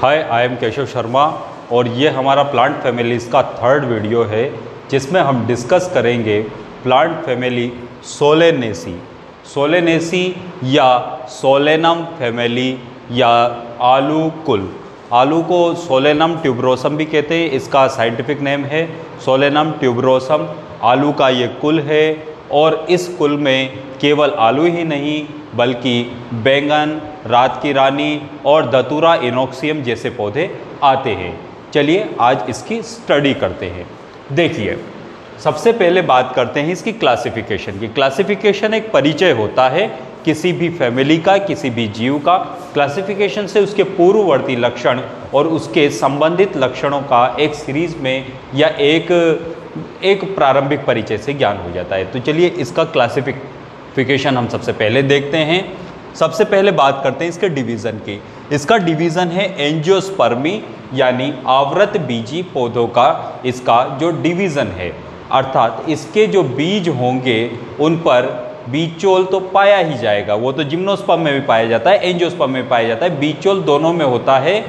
Hi, I am Keshav Sharma और ये हमारा प्लांट फैमिलीज़ का थर्ड वीडियो है जिसमें हम डिस्कस करेंगे प्लांट फैमिली सोलेनेसी। सोलेनेसी या सोलेनम फैमिली या आलू कुल। आलू को सोलेनम ट्यूबरोसम भी कहते हैं, इसका साइंटिफिक नेम है सोलेनम ट्यूबरोसम। आलू का ये कुल है और इस कुल में केवल आलू ही नहीं बल्कि बैंगन, रात की रानी और धतूरा इनोक्सियम जैसे पौधे आते हैं। चलिए आज इसकी स्टडी करते हैं। देखिए, सबसे पहले बात करते हैं इसकी क्लासिफिकेशन की। क्लासिफिकेशन एक परिचय होता है किसी भी फैमिली का, किसी भी जीव का। क्लासिफिकेशन से उसके पूर्ववर्ती लक्षण और उसके संबंधित लक्षणों का एक सीरीज में या एक प्रारंभिक परिचय से ज्ञान हो जाता है। तो चलिए इसका क्लासिफिकेशन हम सबसे पहले देखते हैं। सबसे पहले बात करते हैं इसके डिवीज़न की। इसका डिवीज़न है एंजियोस्पर्मी यानी आवृत बीजी पौधों का इसका जो डिवीज़न है, अर्थात इसके जो बीज होंगे उन पर बीजचोल तो पाया ही जाएगा। वो तो जिम्नोस्पर्म में भी पाया जाता है, एंजियोस्पर्म में पाया जाता है, बीजचोल दोनों में होता है।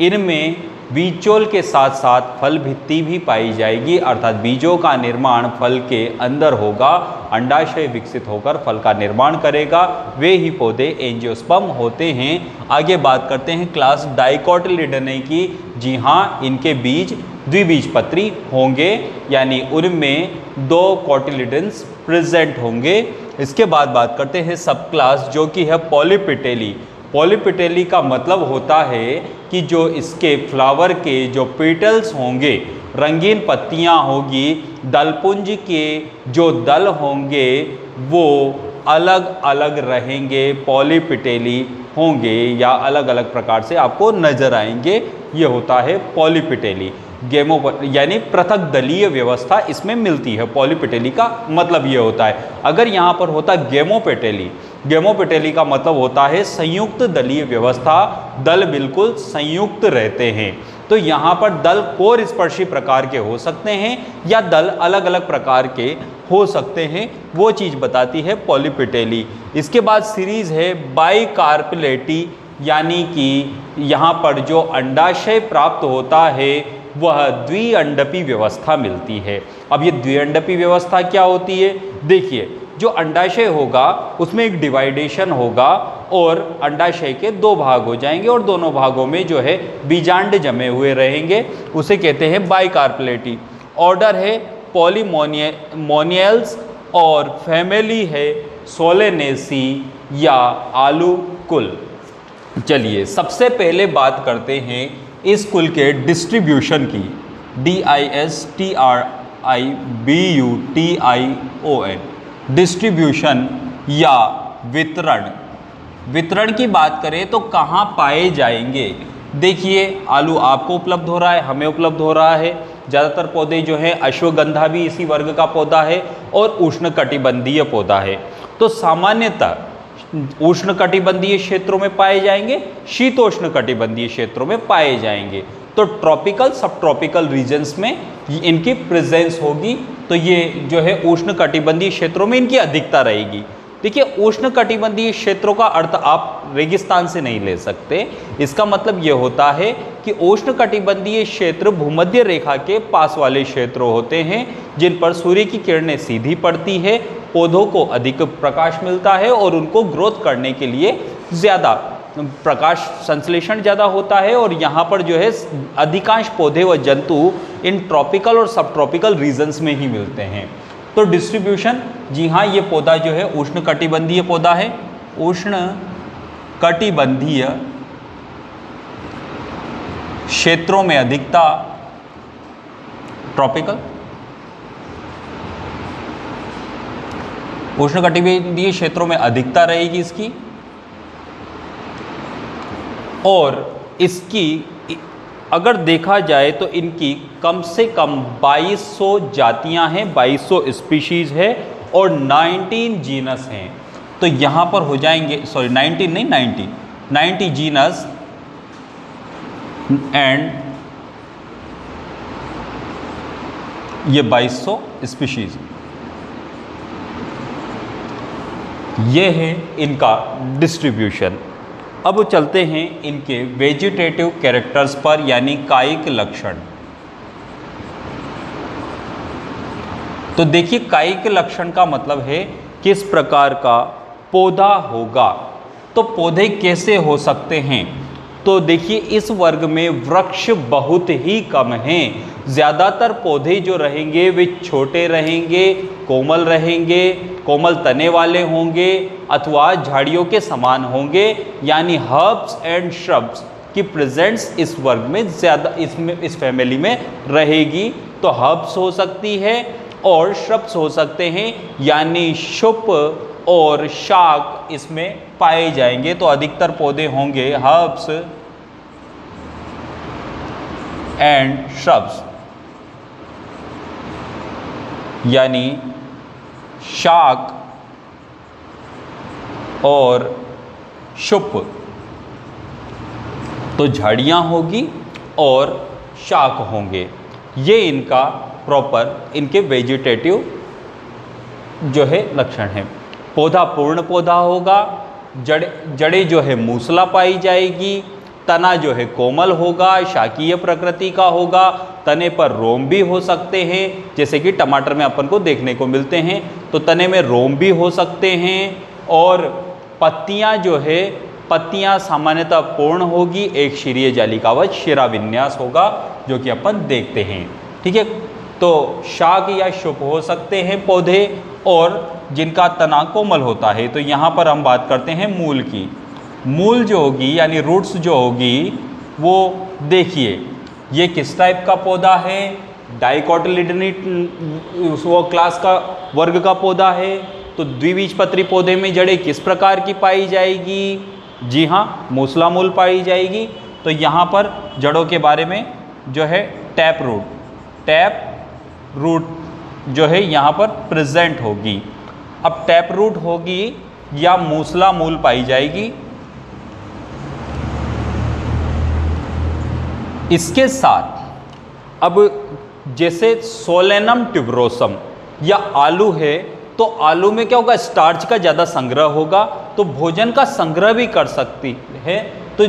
इनमें बीजचोल के साथ साथ फल भित्ति भी पाई जाएगी, अर्थात बीजों का निर्माण फल के अंदर होगा। अंडाशय विकसित होकर फल का निर्माण करेगा, वे ही पौधे एंजियोस्पर्म होते हैं। आगे बात करते हैं क्लास डाइकोटिलिडनेई की। जी हाँ, इनके बीज द्विबीजपत्री होंगे यानी उनमें 2 कोटिलिडन्स प्रेजेंट होंगे। इसके बाद बात करते हैं सब क्लास जो कि है पॉलीपिटेली। पॉलीपिटेली का मतलब होता है कि जो इसके फ्लावर के जो पेटल्स होंगे, रंगीन पत्तियां होगी, दलपुंज के जो दल होंगे वो अलग अलग रहेंगे, पॉलीपिटेली होंगे या अलग अलग प्रकार से आपको नजर आएंगे। ये होता है पॉलीपिटेली। यानी पृथक दलीय व्यवस्था इसमें मिलती है। पॉलीपिटेली का मतलब ये होता है। अगर यहाँ पर होता गेमोपेटेली, गेमोपेटेली का मतलब होता है संयुक्त दलीय व्यवस्था, दल बिल्कुल संयुक्त रहते हैं। तो यहाँ पर दल कोर स्पर्शी प्रकार के हो सकते हैं या दल अलग अलग प्रकार के हो सकते हैं, वो चीज़ बताती है पॉलीपिटेली। इसके बाद सीरीज है बाइकार्पेलेटी, यानी कि यहाँ पर जो अंडाशय प्राप्त होता है वह द्विअंडपी व्यवस्था मिलती है। अब ये द्विअंडपी व्यवस्था क्या होती है? देखिए, जो अंडाशय होगा उसमें एक डिवाइडेशन होगा और अंडाशय के 2 भाग हो जाएंगे और दोनों भागों में जो है बीजांड जमे हुए रहेंगे, उसे कहते हैं बाइकार्पेलेटी। ऑर्डर है पॉलीमोनियल्स और फैमिली है सोलेनेसी या आलू कुल। चलिए सबसे पहले बात करते हैं इस कुल के डिस्ट्रीब्यूशन की। DISTRIBUTION, डिस्ट्रीब्यूशन या वितरण। वितरण की बात करें तो कहाँ पाए जाएंगे? देखिए, आलू आपको उपलब्ध हो रहा है, हमें उपलब्ध हो रहा है। ज़्यादातर पौधे जो हैं, अश्वगंधा भी इसी वर्ग का पौधा है और उष्णकटिबंधीय पौधा है। तो सामान्यतः उष्णकटिबंधीय क्षेत्रों में पाए जाएंगे, शीतोष्णकटिबंधीय क्षेत्रों में पाए जाएंगे। तो ट्रॉपिकल सब ट्रॉपिकल रीजन्स में इनकी प्रेजेंस होगी। तो ये जो है उष्णकटिबंधीय क्षेत्रों में इनकी अधिकता रहेगी। देखिए, उष्णकटिबंधीय क्षेत्रों का अर्थ आप रेगिस्तान से नहीं ले सकते। इसका मतलब ये होता है कि उष्णकटिबंधीय क्षेत्र भूमध्य रेखा के पास वाले क्षेत्र होते हैं जिन पर सूर्य की किरणें सीधी पड़ती है, पौधों को अधिक प्रकाश मिलता है और उनको ग्रोथ करने के लिए ज़्यादा प्रकाश संश्लेषण ज़्यादा होता है। और यहाँ पर जो है अधिकांश पौधे व जंतु इन ट्रॉपिकल और सब ट्रॉपिकल रीजन्स में ही मिलते हैं। तो डिस्ट्रीब्यूशन, जी हाँ, ये पौधा जो है उष्णकटिबंधीय पौधा है। उष्णकटिबंधीय क्षेत्रों में अधिकता, ट्रॉपिकल उष्णकटिबंधीय क्षेत्रों में अधिकता रहेगी इसकी। और इसकी अगर देखा जाए तो इनकी कम से कम 2200 जातियां हैं, 2200 स्पीशीज है और 19 जीनस हैं। तो यहाँ पर हो जाएंगे, सॉरी 19 नहीं, 90 जीनस एंड ये 2200 स्पीशीज। ये है इनका डिस्ट्रीब्यूशन। अब चलते हैं इनके वेजिटेटिव कैरेक्टर्स पर, यानी कायिक लक्षण। तो देखिए, कायिक लक्षण का मतलब है किस प्रकार का पौधा होगा। तो पौधे कैसे हो सकते हैं? तो देखिए, इस वर्ग में वृक्ष बहुत ही कम हैं। ज़्यादातर पौधे जो रहेंगे वे छोटे रहेंगे, कोमल रहेंगे, कोमल तने वाले होंगे अथवा झाड़ियों के समान होंगे, यानी हर्ब्स एंड श्रब्स की प्रेजेंस इस वर्ग में ज़्यादा, इस फैमिली में रहेगी। तो हर्ब्स हो सकती है और श्रब्स हो सकते हैं, यानी शुप और शाक इसमें पाए जाएंगे। तो अधिकतर पौधे होंगे हर्ब्स एंड श्रब्स, यानी शाक और शुप। तो झाड़ियाँ होगी और शाक होंगे। ये इनका प्रॉपर इनके वेजिटेटिव जो है लक्षण है। पौधा पूर्ण पौधा होगा, जड़ें जो है मूसला पाई जाएगी, तना जो है कोमल होगा, शाकीय प्रकृति का होगा, तने पर रोम भी हो सकते हैं, जैसे कि टमाटर में अपन को देखने को मिलते हैं। तो तने में रोम भी हो सकते हैं। और पत्तियां जो है, पत्तियां सामान्यतः पूर्ण होगी, एक शीरीय जालिकावत शिराविन्यास होगा, जो कि अपन देखते हैं। ठीक है, तो शाक या शुप हो सकते हैं पौधे, और जिनका तना कोमल होता है। तो यहाँ पर हम बात करते हैं मूल की। मूल जो होगी यानी रूट्स जो होगी, वो देखिए ये किस टाइप का पौधा है। डाइकोटिलिडनी वो क्लास का वर्ग का पौधा है। तो द्विबीजपत्री पौधे में जड़ें किस प्रकार की पाई जाएगी? जी हाँ, मूसला मूल पाई जाएगी। तो यहाँ पर जड़ों के बारे में जो है टैप रूट जो है यहाँ पर प्रेजेंट होगी। अब टैप रूट होगी या मूसला मूल पाई जाएगी। इसके साथ अब जैसे सोलेनम ट्यूबरोसम या आलू है, तो आलू में क्या होगा? स्टार्च का ज़्यादा संग्रह होगा, तो भोजन का संग्रह भी कर सकती है। तो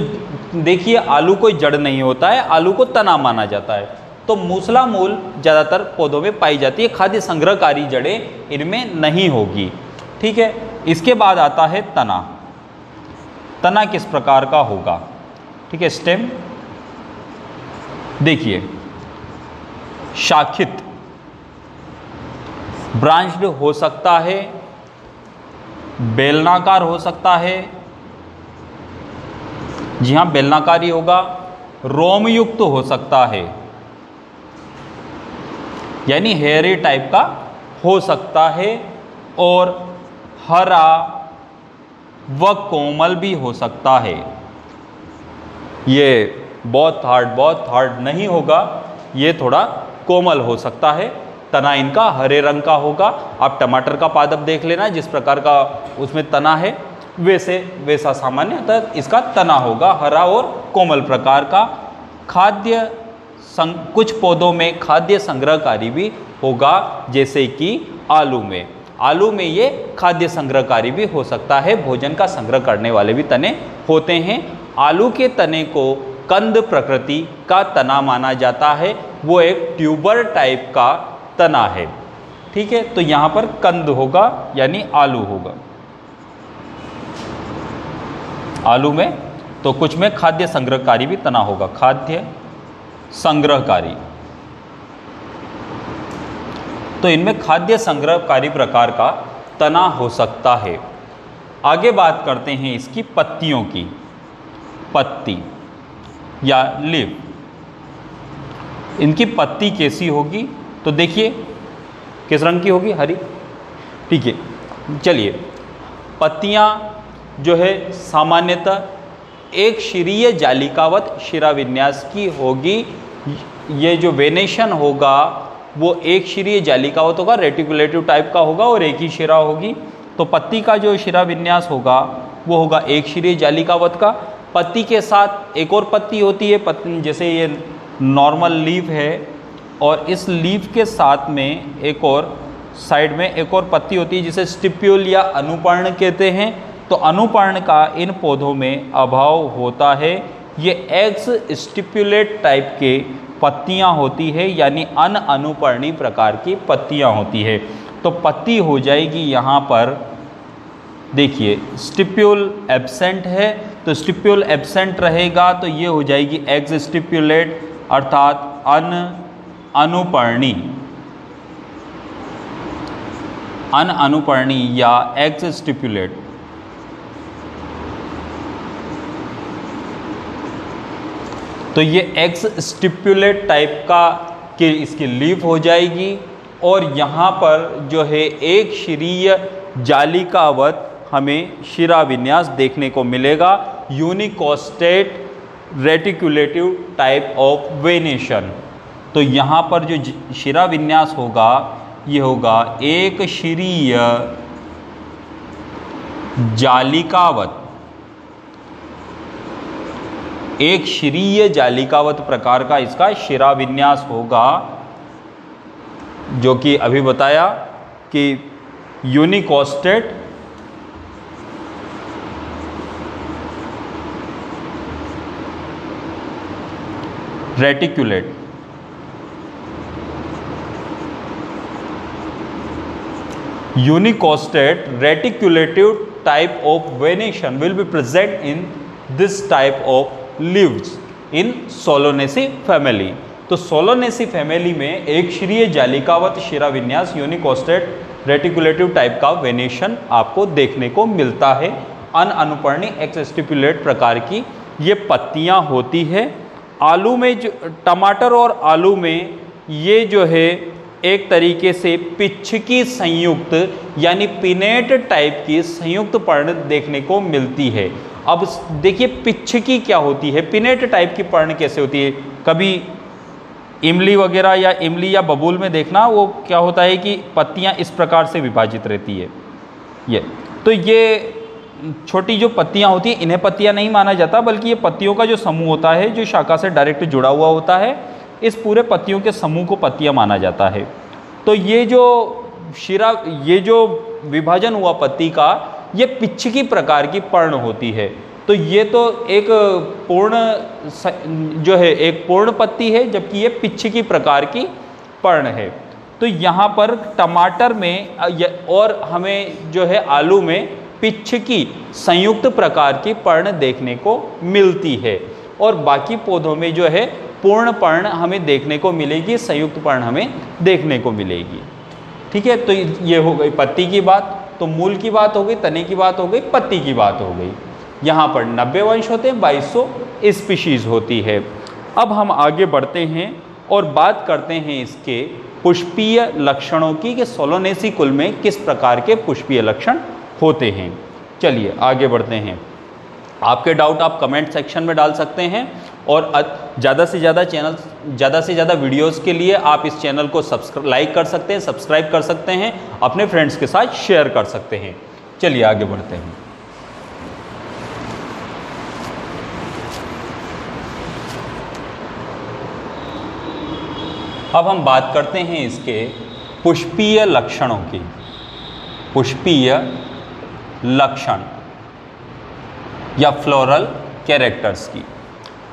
देखिए, आलू कोई जड़ नहीं होता है, आलू को तना माना जाता है। तो मूसला मूल ज़्यादातर पौधों में पाई जाती है, खाद्य संग्रहकारी जड़ें इनमें नहीं होगी। ठीक है, इसके बाद आता है तना। तना किस प्रकार का होगा? ठीक है, स्टेम देखिए, शाखित ब्रांच्ड हो सकता है, बेलनाकार हो सकता है। जी हाँ, बेलनाकारी होगा। रोम युक्त हो सकता है, यानी हेयरी टाइप का हो सकता है। और हरा व कोमल भी हो सकता है। ये बहुत हार्ड नहीं होगा, ये थोड़ा कोमल हो सकता है। तना इनका हरे रंग का होगा। आप टमाटर का पादप देख लेना, जिस प्रकार का उसमें तना है वैसा सामान्यतः इसका तना होगा, हरा और कोमल प्रकार का। कुछ पौधों में खाद्य संग्रहकारी भी होगा, जैसे कि आलू में ये खाद्य संग्रहकारी भी हो सकता है, भोजन का संग्रह करने वाले भी तने होते हैं। आलू के तने को कंद प्रकृति का तना माना जाता है, वो एक ट्यूबर टाइप का तना है। ठीक है, तो यहाँ पर कंद होगा यानी आलू होगा। आलू में तो कुछ में खाद्य संग्रहकारी भी तना होगा, खाद्य संग्रहकारी। तो इनमें खाद्य संग्रहकारी प्रकार का तना हो सकता है। आगे बात करते हैं इसकी पत्तियों की। पत्ती या लीफ, इनकी पत्ती कैसी होगी? तो देखिए किस रंग की होगी? हरी। ठीक है, चलिए, पत्तियां जो है सामान्यतः एक शीरीय जालिकावत शिराविन्यास की होगी। ये जो वेनेशन होगा वो एक शीरीय जालिकावत होगा, रेटिकुलेटिव टाइप का होगा और एक ही शिरा होगी। तो पत्ती का जो शिराविन्यास होगा वो होगा एक शीरीय जालिकावत का। पत्ती के साथ एक और पत्ती होती है, पत्ती जैसे ये नॉर्मल लीफ है, और इस लीफ के साथ में एक और साइड में एक और पत्ती होती है जिसे स्टिप्यूल या अनुपर्ण कहते हैं। तो अनुपर्ण का इन पौधों में अभाव होता है। ये एक्स स्टिपुलेट टाइप के पत्तियां होती है, यानी अनुपर्णी प्रकार की पत्तियां होती है। तो पत्ती हो जाएगी यहाँ पर, देखिए स्टिप्यूल एब्सेंट है, तो स्टिप्यूल एब्सेंट रहेगा तो ये हो जाएगी एक्स स्टिपुलेट अर्थात अनुपर्णी, अनुपर्णी या एक्स स्टिपुलेट। तो ये एक्स स्टिपुलेट टाइप का कि इसकी लीफ हो जाएगी। और यहाँ पर जो है एक श्रीय जालिकावत हमें शिरा विन्यास देखने को मिलेगा, यूनिकोस्टेट रेटिकुलेटिव टाइप ऑफ वेनेशन। तो यहाँ पर जो शिरा विन्यास होगा ये होगा एक श्रीय जालिकावत, एक श्रीय जालिकावत प्रकार का इसका शिरा विन्यास होगा, जो कि अभी बताया कि यूनिकोस्टेट reticulate. Unicostate reticulative type of venation will be present in this type of leaves in Solanaceae family। तो Solanaceae फैमिली में एक श्रीय जालिकावत शिरा विन्यास यूनिकोस्टेट रेटिकुलेटिव टाइप का वेनेशन आपको देखने को मिलता है। अनुपर्णी एक्स स्टिपुलेट प्रकार की ये पत्तियां होती है। आलू में जो टमाटर और आलू में ये जो है एक तरीके से पिच्छकी संयुक्त यानी पिनेट टाइप की संयुक्त पर्ण देखने को मिलती है। अब देखिए पिच्छकी क्या होती है, पिनेट टाइप की पर्ण कैसे होती है। कभी इमली वगैरह या इमली या बबूल में देखना, वो क्या होता है कि पत्तियां इस प्रकार से विभाजित रहती है। ये छोटी जो पत्तियां होती हैं इन्हें पत्तियां नहीं माना जाता, बल्कि ये पत्तियों का जो समूह होता है जो शाखा से डायरेक्ट जुड़ा हुआ होता है, इस पूरे पत्तियों के समूह को पत्तियां माना जाता है। तो ये जो विभाजन हुआ पत्ती का, ये पिच्छकी प्रकार की पर्ण होती है। तो ये तो एक पूर्ण पत्ती है, जबकि ये पिच्छकी प्रकार की पर्ण है। तो यहाँ पर टमाटर में और हमें जो है आलू में पिच्छकी संयुक्त प्रकार की पर्ण देखने को मिलती है, और बाकी पौधों में जो है पूर्ण पर्ण हमें देखने को मिलेगी, संयुक्त पर्ण हमें देखने को मिलेगी। ठीक है, तो ये हो गई पत्ती की बात। तो मूल की बात हो गई, तने की बात हो गई, पत्ती की बात हो गई। यहाँ पर 90 वंश होते हैं, 2200 स्पीशीज होती है। अब हम आगे बढ़ते हैं और बात करते हैं इसके पुष्पीय लक्षणों की, कि सोलोनेसी कुल में किस प्रकार के पुष्पीय लक्षण होते हैं। चलिए आगे बढ़ते हैं। आपके डाउट आप कमेंट सेक्शन में डाल सकते हैं, और ज़्यादा से ज़्यादा वीडियोस के लिए आप इस चैनल को लाइक कर सकते हैं, सब्सक्राइब कर सकते हैं, अपने फ्रेंड्स के साथ शेयर कर सकते हैं। चलिए आगे बढ़ते हैं। अब हम बात करते हैं इसके पुष्पीय लक्षणों की। पुष्पीय लक्षण या फ्लोरल कैरेक्टर्स की।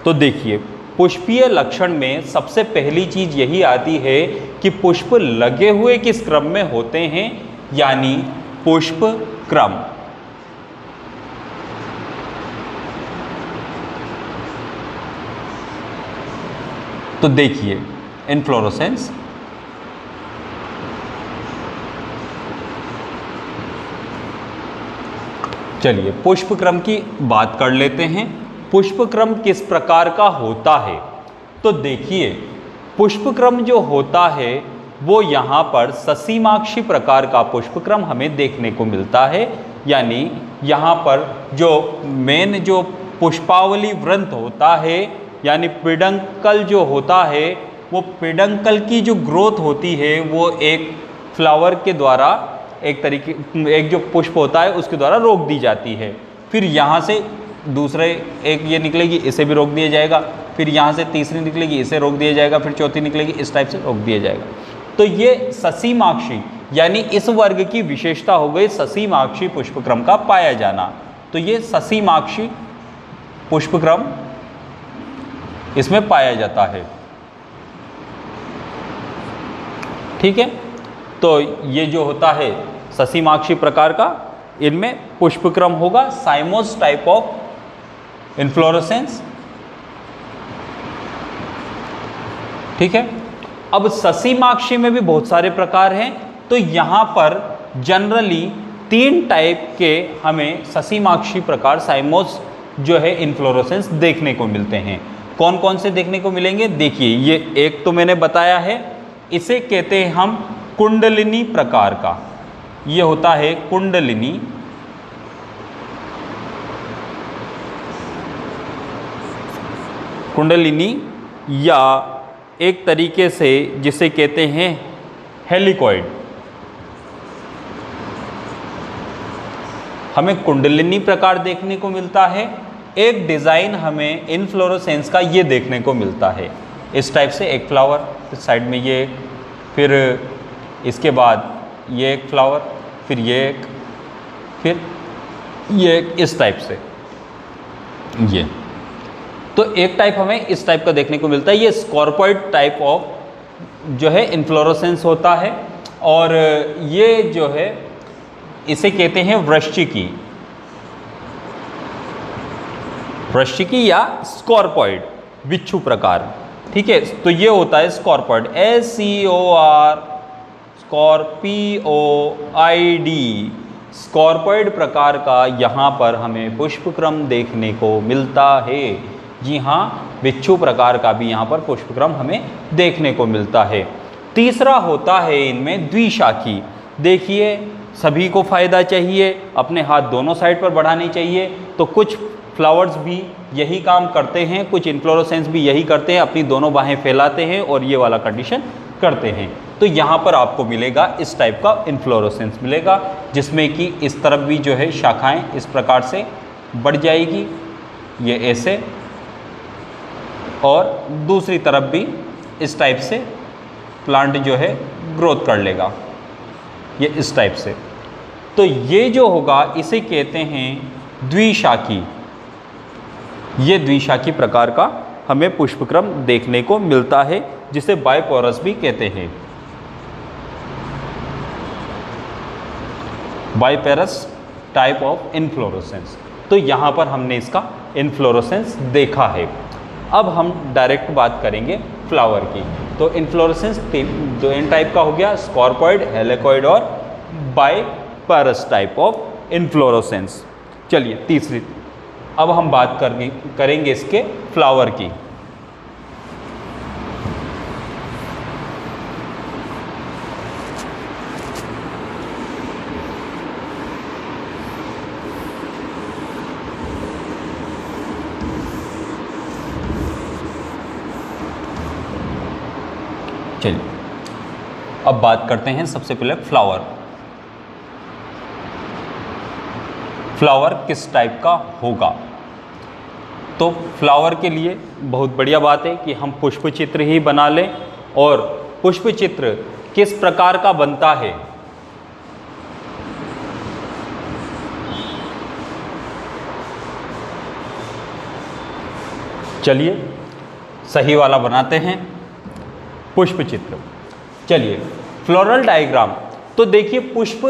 तो देखिए पुष्पीय लक्षण में सबसे पहली चीज यही आती है कि पुष्प लगे हुए किस क्रम में होते हैं, यानी पुष्प क्रम। तो देखिए इनफ्लोरेसेंस, चलिए पुष्प क्रम की बात कर लेते हैं। पुष्प क्रम किस प्रकार का होता है। तो देखिए पुष्प क्रम जो होता है वो यहाँ पर ससीमाक्षी प्रकार का पुष्प क्रम हमें देखने को मिलता है, यानी यहाँ पर जो मेन जो पुष्पावली वृंत होता है, यानी पिडंकल जो होता है, वो पिडंकल की जो ग्रोथ होती है वो एक फ्लावर के द्वारा एक जो पुष्प होता है उसके द्वारा रोक दी जाती है। फिर यहाँ से दूसरे एक ये निकलेगी, इसे भी रोक दिया जाएगा। फिर यहाँ से तीसरी निकलेगी, इसे रोक दिया जाएगा। फिर चौथी निकलेगी, इस टाइप से रोक दिया जाएगा। तो ये ससीमाक्षी यानी इस वर्ग की विशेषता हो गई ससीमाक्षी पुष्पक्रम का पाया जाना। तो ये ससीमाक्षी पुष्पक्रम इसमें पाया जाता है। ठीक है, तो ये जो होता है ससीमाक्षी प्रकार का, इनमें पुष्पक्रम होगा, साइमोस टाइप ऑफ इन्फ्लोरेसेंस। ठीक है, अब ससीमाक्षी में भी बहुत सारे प्रकार हैं, तो यहाँ पर जनरली 3 टाइप के हमें ससीमाक्षी प्रकार साइमोस जो है इन्फ्लोरेसेंस देखने को मिलते हैं। कौन कौन से देखने को मिलेंगे? देखिए, ये एक तो मैंने बताया है, इसे कहते हैं हम कुंडलिनी प्रकार का। ये होता है कुंडलिनी। कुंडलिनी या एक तरीके से जिसे कहते हैं हेलिकॉइड। हमें कुंडलिनी प्रकार देखने को मिलता है। एक डिज़ाइन हमें इन्फ्लोरेसेंस का ये देखने को मिलता है इस टाइप से, एक फ्लावर इस साइड में, ये फिर इसके बाद ये एक फ्लावर, फिर ये एक, फिर ये एक, इस टाइप से ये। तो एक टाइप हमें इस टाइप का देखने को मिलता है, ये स्कॉर्पॉइड टाइप ऑफ जो है इन्फ्लोरेसेंस होता है। और ये जो है इसे कहते हैं वृश्चिकी, वृश्चिकी या स्कॉर्पॉइड बिच्छू प्रकार। ठीक है, तो ये होता है स्कॉर्पॉइड, SCOR SCORPOID, स्कॉर्पॉइड प्रकार का यहाँ पर हमें पुष्पक्रम देखने को मिलता है। जी हाँ, बिच्छू प्रकार का भी यहाँ पर पुष्पक्रम हमें देखने को मिलता है। तीसरा होता है इनमें द्विशाखी। देखिए, सभी को फ़ायदा चाहिए, अपने हाथ दोनों साइड पर बढ़ाने चाहिए, तो कुछ फ्लावर्स भी यही काम करते हैं, कुछ इन्फ्लोरेसेंस भी यही करते हैं, अपनी दोनों बाहें फैलाते हैं और ये वाला कंडीशन करते हैं। तो यहाँ पर आपको मिलेगा इस टाइप का इन्फ्लोरेसेंस मिलेगा, जिसमें कि इस तरफ भी जो है शाखाएं इस प्रकार से बढ़ जाएगी, ये ऐसे, और दूसरी तरफ भी इस टाइप से प्लांट जो है ग्रोथ कर लेगा, ये इस टाइप से। तो ये जो होगा इसे कहते हैं द्विशाखी। ये द्विशाखी प्रकार का हमें पुष्पक्रम देखने को मिलता है, जिसे बाइपोरस भी कहते हैं, बाइपेरस टाइप ऑफ इन्फ्लोरेसेंस। तो यहाँ पर हमने इसका इन्फ्लोरेसेंस देखा है। अब हम डायरेक्ट बात करेंगे फ्लावर की। तो इन्फ्लोरेसेंस दो टाइप का हो गया, स्कॉर्पॉइड, हेलिकॉइड और बाइपेरस टाइप ऑफ इन्फ्लोरेसेंस। चलिए तीसरी, अब हम बात करेंगे इसके फ्लावर की। चलिए अब बात करते हैं सबसे पहले फ्लावर। फ्लावर किस टाइप का होगा? तो फ्लावर के लिए बहुत बढ़िया बात है कि हम पुष्प चित्र ही बना लें। और पुष्प चित्र किस प्रकार का बनता है? चलिए सही वाला बनाते हैं, पुष्प चित्र। चलिए फ्लोरल डायग्राम। तो देखिए पुष्प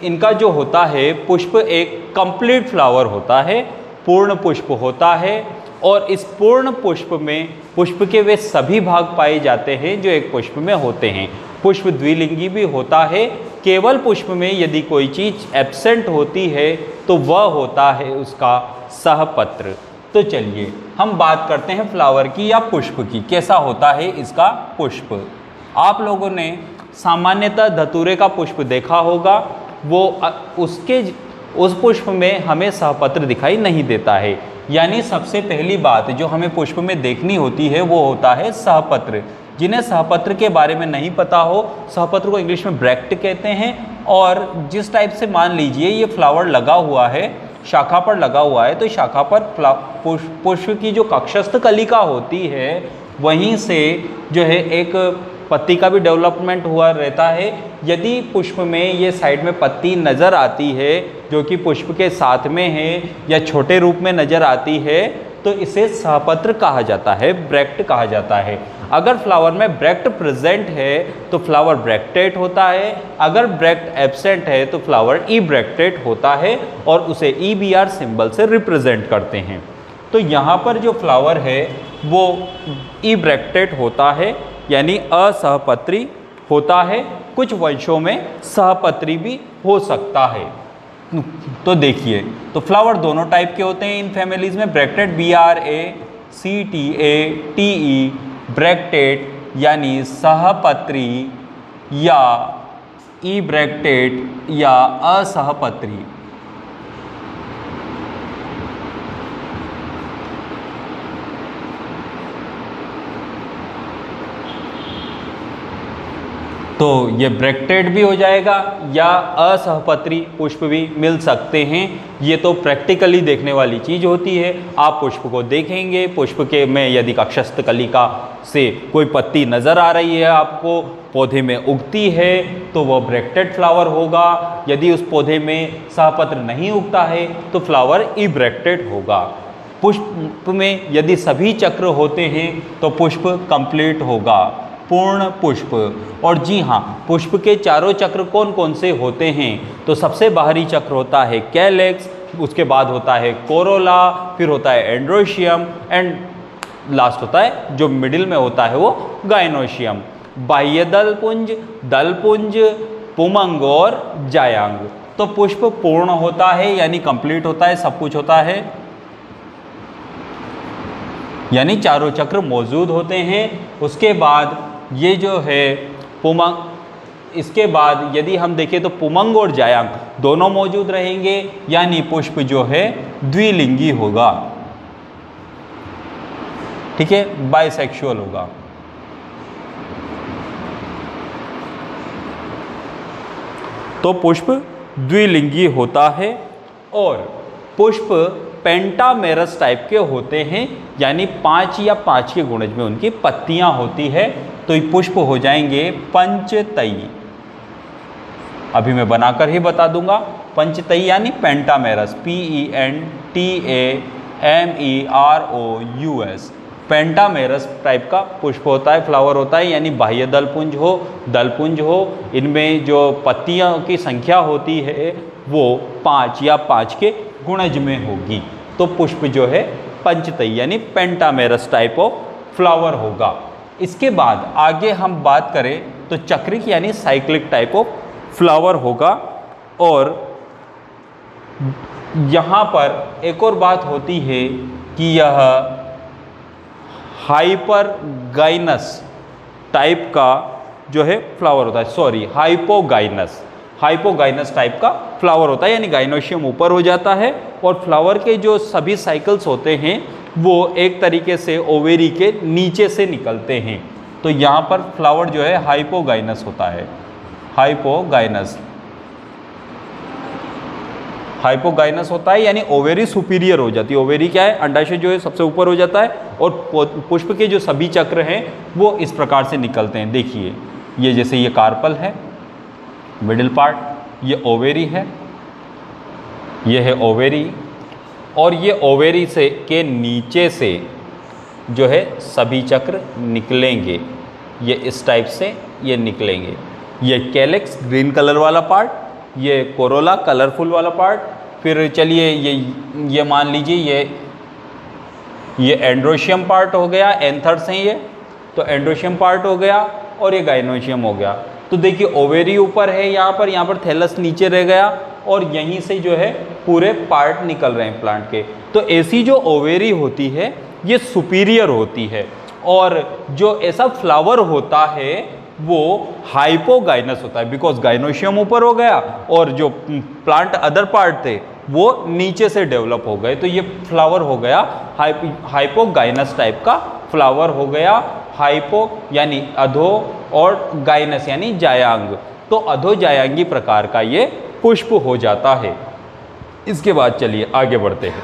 इनका जो होता है, पुष्प एक कंप्लीट फ्लावर होता है, पूर्ण पुष्प होता है। और इस पूर्ण पुष्प में पुष्प के वे सभी भाग पाए जाते हैं जो एक पुष्प में होते हैं। पुष्प द्विलिंगी भी होता है। केवल पुष्प में यदि कोई चीज़ एब्सेंट होती है तो वह होता है उसका सहपत्र। तो चलिए हम बात करते हैं फ्लावर की या पुष्प की। कैसा होता है इसका पुष्प? आप लोगों ने सामान्यतः धतूरे का पुष्प देखा होगा, वो उस पुष्प में हमें सहपत्र दिखाई नहीं देता है। यानी सबसे पहली बात जो हमें पुष्प में देखनी होती है वो होता है सहपत्र। जिन्हें सहपत्र के बारे में नहीं पता हो, सहपत्र को इंग्लिश में ब्रैक्ट कहते हैं। और जिस टाइप से मान लीजिए ये फ्लावर लगा हुआ है, शाखा पर लगा हुआ है, तो शाखा पर पुष्प की जो कक्षस्थ कलिका होती है वहीं से जो है एक पत्ती का भी डेवलपमेंट हुआ रहता है। यदि पुष्प में ये साइड में पत्ती नज़र आती है जो कि पुष्प के साथ में है या छोटे रूप में नज़र आती है तो इसे सहपत्र कहा जाता है, ब्रैक्ट कहा जाता है। अगर फ्लावर में ब्रैक्ट प्रेजेंट है तो फ्लावर ब्रैक्टेट होता है, अगर ब्रैक्ट एब्सेंट है तो फ्लावर ई ब्रैक्टेट होता है और उसे EBR सिंबल से रिप्रेजेंट करते हैं। तो यहाँ पर जो फ्लावर है वो ई ब्रैक्टेट होता है यानी असहपत्री होता है। कुछ वंशों में सहपत्री भी हो सकता है। तो देखिए, तो फ्लावर दोनों टाइप के होते हैं इन फैमिलीज़ में, ब्रैक्टेड BRACTATE, ब्रैक्टेट यानी सहपत्री या ई ब्रैक्टेट या असहपत्री। तो ये ब्रैक्टेड भी हो जाएगा या असहपत्री पुष्प भी मिल सकते हैं। ये तो प्रैक्टिकली देखने वाली चीज़ होती है। आप पुष्प को देखेंगे, पुष्प के में यदि कक्षस्थ कलिका से कोई पत्ती नज़र आ रही है आपको, पौधे में उगती है तो वह ब्रैक्टेड फ्लावर होगा। यदि उस पौधे में सहपत्र नहीं उगता है तो फ्लावर ई ब्रैक्टेड होगा। पुष्प में यदि सभी चक्र होते हैं तो पुष्प कंप्लीट होगा, पूर्ण पुष्प। और जी हाँ, पुष्प के चारों चक्र कौन कौन से होते हैं? तो सबसे बाहरी चक्र होता है कैलेक्स, उसके बाद होता है कोरोला, फिर होता है एंड्रोशियम एंड लास्ट होता है जो मिडिल में होता है वो गाइनोशियम। बाह्य दलपुंज, दलपुंज, पुमंग और जायांग। तो पुष्प पूर्ण होता है यानी कंप्लीट होता है, सब कुछ होता है, यानी चारों चक्र मौजूद होते हैं। उसके बाद ये जो है पुमंग, इसके बाद यदि हम देखें तो पुमंग और जायांग दोनों मौजूद रहेंगे यानी पुष्प जो है द्विलिंगी होगा, ठीक है, बाइसेक्सुअल होगा। तो पुष्प द्विलिंगी होता है और पुष्प पेंटामेरस टाइप के होते हैं यानी 5 या 5 के गुणज में उनकी पत्तियां होती है। तो ये पुष्प हो जाएंगे पंचतई। अभी मैं बनाकर ही बता दूंगा। पंचतई यानी पेंटामेरस, PENTAMEROUS, पेंटामेरस टाइप का पुष्प होता है, फ्लावर होता है। यानी बाह्य दलपुंज हो, दलपुंज हो, इनमें जो पत्तियों की संख्या होती है वो 5 या 5 के गुणज में होगी। तो पुष्प जो है पंचतई यानी पेंटामेरस टाइप ऑफ फ्लावर होगा। इसके बाद आगे हम बात करें तो चक्रिक यानी साइक्लिक टाइप ऑफ फ्लावर होगा। और यहाँ पर एक और बात होती है कि यह हाइपरगाइनस टाइप का जो है फ्लावर होता है, सॉरी हाइपोगाइनस टाइप का फ्लावर होता है यानी गाइनोशियम ऊपर हो जाता है और फ्लावर के जो सभी साइकिल्स होते हैं वो एक तरीके से ओवेरी के नीचे से निकलते हैं। तो यहाँ पर फ्लावर जो है हाइपोगाइनस होता है, हाइपोगाइनस होता है यानी ओवेरी सुपीरियर हो जाती है। ओवेरी क्या है? अंडाशय जो है सबसे ऊपर हो जाता है और पुष्प के जो सभी चक्र हैं वो इस प्रकार से निकलते हैं। देखिए, ये जैसे ये कार्पल है, मिडिल पार्ट, ये ओवेरी है, ये है ओवेरी, और ये ओवेरी से के नीचे से जो है सभी चक्र निकलेंगे। ये इस टाइप से ये निकलेंगे। ये कैलेक्स ग्रीन कलर वाला पार्ट, ये कोरोला कलरफुल वाला पार्ट, फिर चलिए ये मान लीजिए ये एंड्रोशियम पार्ट हो गया, एंथर्स हैं ये, तो एंड्रोशियम पार्ट हो गया और ये गाइनोशियम हो गया। तो देखिए ओवेरी ऊपर है, यहाँ पर थैलस नीचे रह गया और यहीं से जो है पूरे पार्ट निकल रहे हैं प्लांट के। तो ऐसी जो ओवेरी होती है ये सुपीरियर होती है और जो ऐसा फ्लावर होता है वो हाइपोगाइनस होता है, बिकॉज गाइनोशियम ऊपर हो गया और जो प्लांट अदर पार्ट थे वो नीचे से डेवलप हो गए। तो ये फ्लावर हो गया हाइपोगाइनस टाइप का फ्लावर हो गया। हाइपो यानी अधो और गाइनस यानी जायांग, तो अधो जायांगी प्रकार का ये पुष्प हो जाता है। इसके बाद चलिए आगे बढ़ते हैं।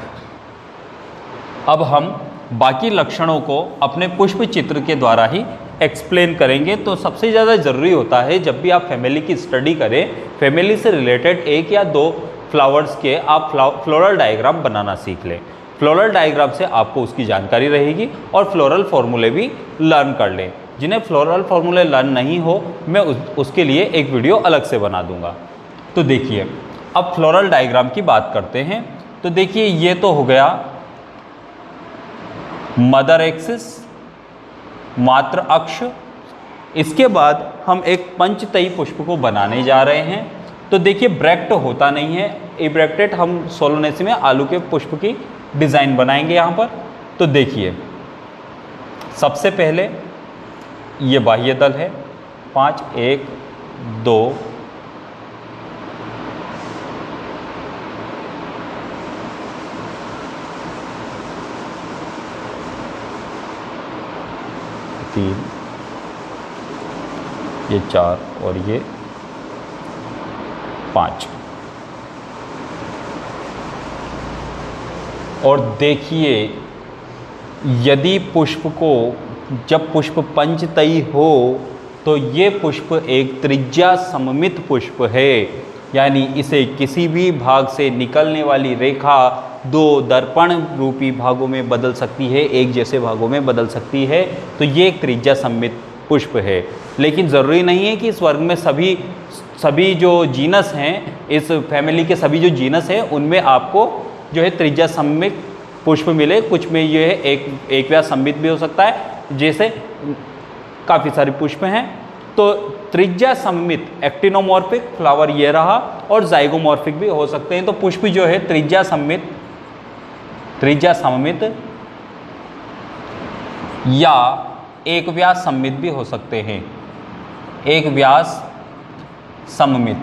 अब हम बाकी लक्षणों को अपने पुष्प चित्र के द्वारा ही एक्सप्लेन करेंगे। तो सबसे ज़्यादा ज़रूरी होता है जब भी आप फैमिली की स्टडी करें, फैमिली से रिलेटेड एक या दो फ्लावर्स के आप फ्लोरल डायग्राम बनाना सीख लें। फ्लोरल डायग्राम से आपको उसकी जानकारी रहेगी और फ्लोरल फार्मूले भी लर्न कर लें। जिन्हें फ्लोरल फार्मूले लर्न नहीं हो, मैं उसके लिए एक वीडियो अलग से बना दूंगा। तो देखिए, अब फ्लोरल डायग्राम की बात करते हैं। तो देखिए, ये तो हो गया मदर एक्सिस, मातृ अक्ष। इसके बाद हम एक पंचतई पुष्प को बनाने जा रहे हैं। तो देखिए, ब्रैक्ट होता नहीं है, इब्रैक्टेड हम सोलोनेसी में आलू के पुष्प की डिज़ाइन बनाएंगे यहाँ पर। तो देखिए, सबसे पहले ये बाह्य दल है 5, 1, 2, 3, ये 4 और ये 5। और देखिए, यदि पुष्प को जब पुष्प पंचतई हो तो ये पुष्प एक त्रिज्या सममित पुष्प है, यानी इसे किसी भी भाग से निकलने वाली रेखा दो दर्पण रूपी भागों में बदल सकती है, एक जैसे भागों में बदल सकती है। तो ये एक त्रिज्या सममित पुष्प है। लेकिन ज़रूरी नहीं है कि इस वर्ग में सभी जो जीनस हैं, इस फैमिली के सभी जो जीनस हैं, उनमें आपको जो है त्रिज्या सममित पुष्प मिले। कुछ में ये है एक व्यास सममित भी हो सकता है, जैसे काफ़ी सारे पुष्प हैं। तो त्रिज्या सममित एक्टिनोमॉर्फिक फ्लावर ये रहा, और जाइगोमॉर्फिक भी हो सकते हैं। तो पुष्प जो है त्रिज्या सममित या एक व्यास सममित भी हो सकते हैं। एक व्यास सममित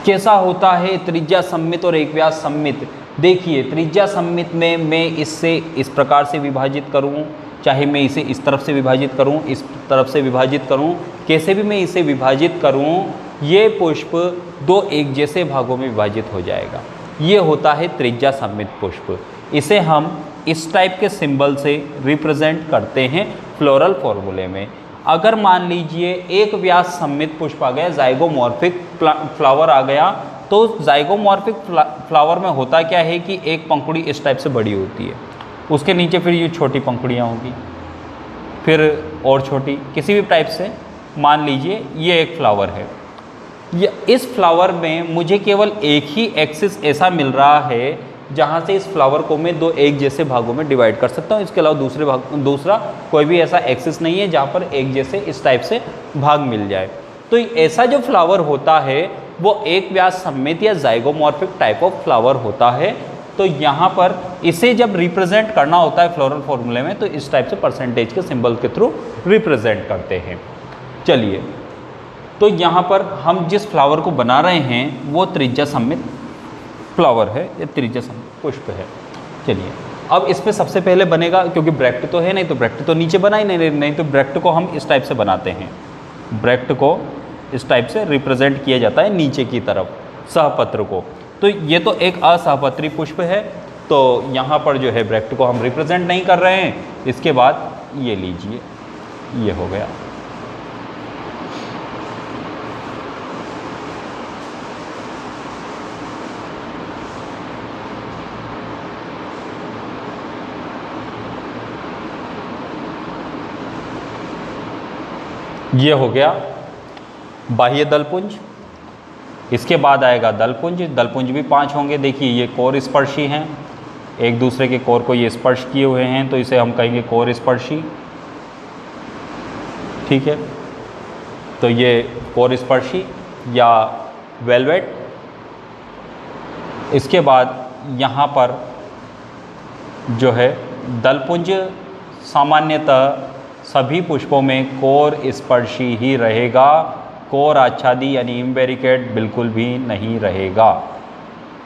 कैसा होता है? त्रिज्या सममित और एक व्यास सममित। देखिए, त्रिज्या सममित में मैं इससे इस प्रकार से विभाजित करूं, चाहे मैं इसे इस तरफ से विभाजित करूं, इस तरफ से विभाजित करूं, कैसे भी मैं इसे विभाजित करूं, ये पुष्प दो एक जैसे भागों में विभाजित हो जाएगा। ये होता है त्रिज्या सममित पुष्प। इसे हम इस टाइप के सिंबल से रिप्रेजेंट करते हैं फ्लोरल फॉर्मूले में। अगर मान लीजिए एक व्यास सममित पुष्प आ गया, जाइगोमॉर्फिक फ्लावर आ गया, तो जाइगोमॉर्फिक फ्लावर में होता क्या है कि एक पंखुड़ी इस टाइप से बड़ी होती है, उसके नीचे फिर ये छोटी पंखुड़ियाँ होंगी, फिर और छोटी, किसी भी टाइप से। मान लीजिए ये एक फ्लावर है, इस फ्लावर में मुझे केवल एक ही एक्सिस ऐसा मिल रहा है जहाँ से इस फ्लावर को मैं दो एक जैसे भागों में डिवाइड कर सकता हूँ। इसके अलावा दूसरा कोई भी ऐसा एक्सिस नहीं है जहाँ पर एक जैसे इस टाइप से भाग मिल जाए। तो ऐसा जो फ्लावर होता है वो एक व्यास सममित या जाइगोमॉर्फिक टाइप ऑफ फ्लावर होता है। तो यहाँ पर इसे जब रिप्रेजेंट करना होता है फ्लोरल फॉर्मूले में, तो इस टाइप से परसेंटेज के सिंबल के थ्रू रिप्रेजेंट करते हैं। चलिए, तो यहाँ पर हम जिस फ्लावर को बना रहे हैं वो त्रिज्या सममित फ्लावर है, या त्रिज्या सममित पुष्प है। चलिए, अब इसमें सबसे पहले बनेगा, क्योंकि ब्रैक्ट तो है नहीं, तो ब्रैक्ट तो नीचे बना ही नहीं, तो ब्रैक्ट को हम इस टाइप से बनाते हैं। ब्रैक्ट को इस टाइप से रिप्रेजेंट किया जाता है नीचे की तरफ, सहपत्र को। तो ये तो एक असहपत्री पुष्प है, तो यहाँ पर जो है ब्रैक्ट को हम रिप्रेजेंट नहीं कर रहे हैं। इसके बाद ये लीजिए, ये हो गया। ये हो गया बाह्य दलपुंज। इसके बाद आएगा दलपुंज। दलपुंज भी 5 होंगे। देखिए, ये कोर स्पर्शी हैं, एक दूसरे के कोर को ये स्पर्श किए हुए हैं, तो इसे हम कहेंगे कोर स्पर्शी। ठीक है, तो ये कोर स्पर्शी या वेलवेट। इसके बाद यहाँ पर जो है दलपुंज सामान्यतः सभी पुष्पों में कोर स्पर्शी ही रहेगा, कोर आच्छादी यानी इम्बेरिकेट बिल्कुल भी नहीं रहेगा।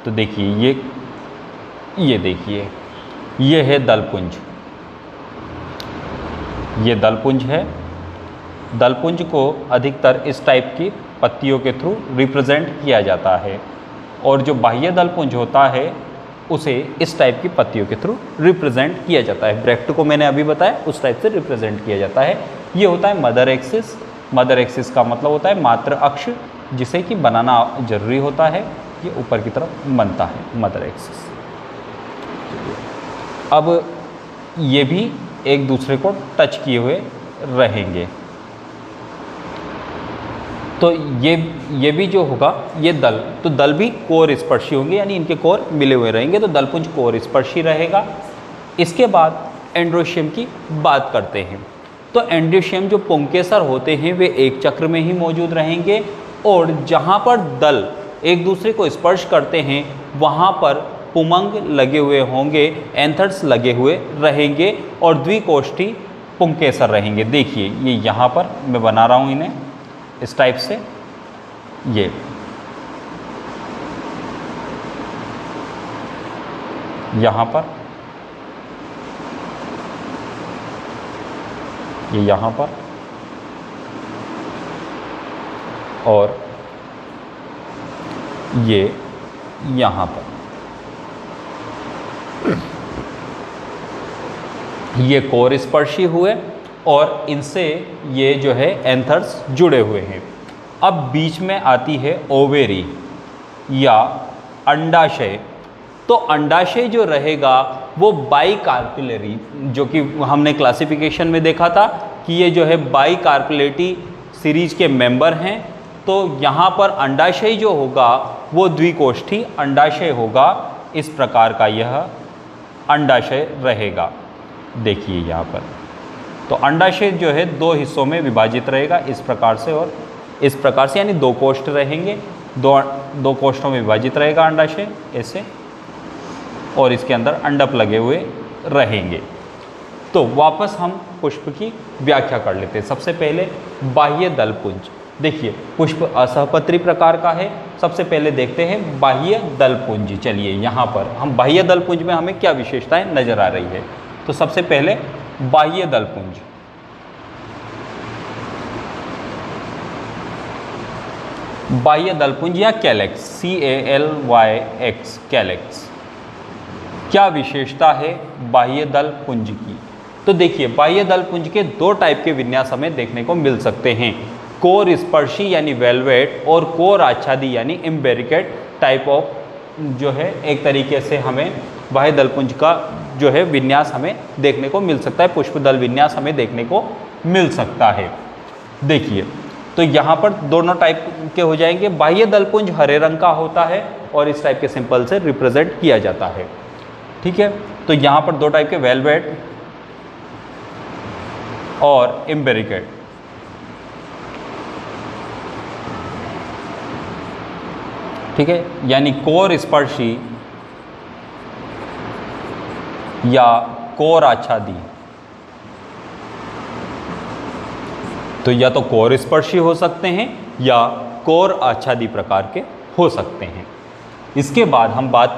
तो देखिए, ये देखिए, ये है दलपुंज, ये दलपुंज है। दलपुंज को अधिकतर इस टाइप की पत्तियों के थ्रू रिप्रेजेंट किया जाता है। और जो बाह्य दलपुंज होता है उसे इस टाइप की पत्तियों के थ्रू रिप्रेजेंट किया जाता है। ब्रैक्ट को मैंने अभी बताया, उस टाइप से रिप्रेजेंट किया जाता है। ये होता है मदर एक्सिस। मदर एक्सिस का मतलब होता है मातृ अक्ष, जिसे कि बनाना जरूरी होता है। ये ऊपर की तरफ बनता है मदर एक्सिस। अब ये भी एक दूसरे को टच किए हुए रहेंगे। तो ये भी जो होगा ये दल, तो दल भी कोर स्पर्शी होंगे, यानी इनके कोर मिले हुए रहेंगे, तो दलपुंज कोर स्पर्शी रहेगा। इसके बाद एंड्रोशियम की बात करते हैं। तो एंड्रोशियम जो पुंकेसर होते हैं वे एक चक्र में ही मौजूद रहेंगे, और जहाँ पर दल एक दूसरे को स्पर्श करते हैं वहाँ पर पुमंग लगे हुए होंगे, एंथर्स लगे हुए रहेंगे, और द्विकोष्ठी पुंकेसर रहेंगे। देखिए ये यहाँ पर मैं बना रहा हूँ इन्हें इस टाइप से। ये यहाँ पर, ये यहाँ पर, और ये यहाँ पर। ये कोर स्पर्शी हुए और इनसे ये जो है एंथर्स जुड़े हुए हैं। अब बीच में आती है ओवेरी या अंडाशय। तो अंडाशय जो रहेगा वो बाइकार्पिलरी, जो कि हमने क्लासिफिकेशन में देखा था कि ये जो है बाइकार्पिलेटी सीरीज के मेंबर हैं। तो यहाँ पर अंडाशय जो होगा वो द्विकोष्ठी अंडाशय होगा। इस प्रकार का यह अंडाशय रहेगा। देखिए यहाँ पर, तो अंडाशय जो है दो हिस्सों में विभाजित रहेगा, इस प्रकार से और इस प्रकार से, यानी दो कोष्ठ रहेंगे, दो कोष्ठों में विभाजित रहेगा अंडाशय ऐसे, और इसके अंदर अंडप लगे हुए रहेंगे। तो वापस हम पुष्प की व्याख्या कर लेते हैं। सबसे पहले बाह्य दलपुंज। देखिए पुष्प असहपत्री प्रकार का है। सबसे पहले देखते हैं बाह्य दलपुंज। चलिए यहाँ पर हम बाह्य दलपुंज में हमें क्या विशेषताएं नजर आ रही है। तो सबसे पहले बाह्य दलपुंज। बाह्य दलपुंज या कैलेक्स, CALYX, कैलेक्स। क्या विशेषता है बाह्य दलपुंज की? तो देखिए बाह्य दलपुंज के दो टाइप के विन्यास हमें देखने को मिल सकते हैं, कोर स्पर्शी यानी वेलवेट और कोर आच्छादी यानी इम्बेरिकेट टाइप ऑफ जो है एक तरीके से हमें बाह्य दलपुंज का जो है विन्यास हमें देखने को मिल सकता है, पुष्प दल विन्यास हमें देखने को मिल सकता है। देखिए तो यहाँ पर दोनों टाइप के हो जाएंगे। बाह्य दलपुंज हरे रंग का होता है और इस टाइप के सिंपल से रिप्रेजेंट किया जाता है। ठीक है, तो यहाँ पर दो टाइप के, वेलवेट और इम्बेरिकेट। ठीक है, यानी कोर स्पर्शी या कोर आच्छादी। तो या तो कोर स्पर्शी हो सकते हैं या कोर आच्छादी प्रकार के हो सकते हैं। इसके बाद हम बात कर